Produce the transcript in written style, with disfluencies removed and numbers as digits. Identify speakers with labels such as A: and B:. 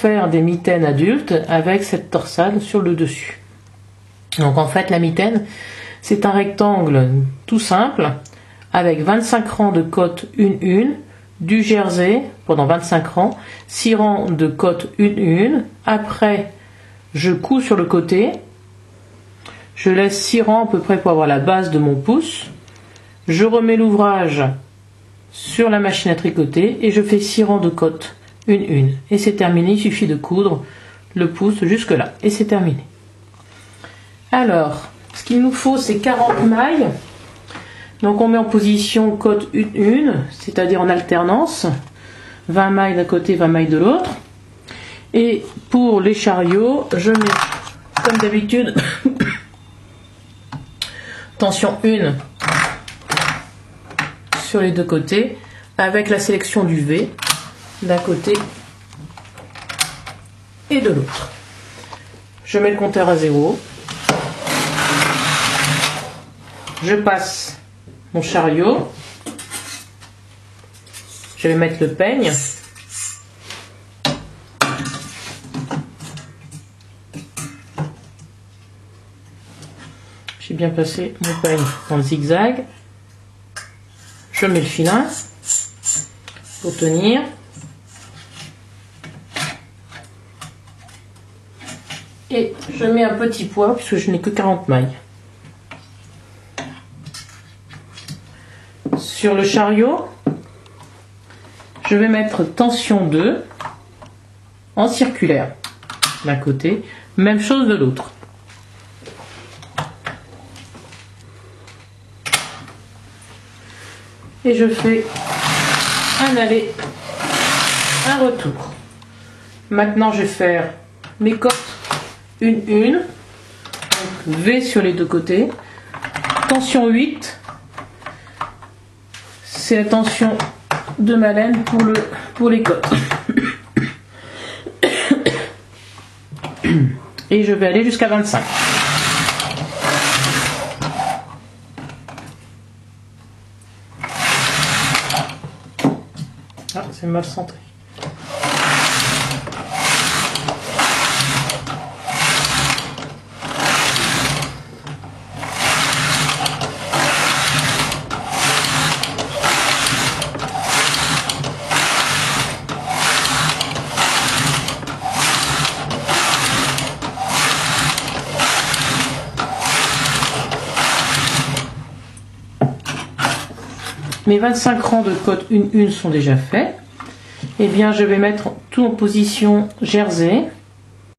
A: faire des mitaines adultes avec cette torsade sur le dessus. Donc en fait la mitaine, c'est un rectangle tout simple avec 25 rangs de côtes 1-1, du jersey pendant 25 rangs, 6 rangs de côtes 1-1. Après, je couds sur le côté, je laisse 6 rangs à peu près pour avoir la base de mon pouce, je remets l'ouvrage sur la machine à tricoter et je fais 6 rangs de côtes 1-1. Et c'est terminé, il suffit de coudre le pouce jusque là et c'est terminé. Alors, ce qu'il nous faut, c'est 40 mailles. Donc on met en position côte 1-1, c'est-à-dire en alternance, 20 mailles d'un côté, 20 mailles de l'autre. Et pour les chariots, je mets, comme d'habitude, tension 1 sur les deux côtés, avec la sélection du V d'un côté et de l'autre. Je mets le compteur à 0. Je passe mon chariot, je vais mettre le peigne, j'ai bien placé mon peigne dans le zigzag, je mets le filin pour tenir, et je mets un petit poids puisque je n'ai que 40 mailles. Sur le chariot, je vais mettre tension 2 en circulaire d'un côté, même chose de l'autre. Et je fais un aller, un retour. Maintenant, je vais faire mes côtes 1-1, donc V sur les deux côtés, tension 8. C'est la tension de ma laine pour les côtes. Et je vais aller jusqu'à 25. Ah, c'est mal centré. Mes 25 rangs de côte 1-1 sont déjà faits. Et bien je vais mettre tout en position jersey.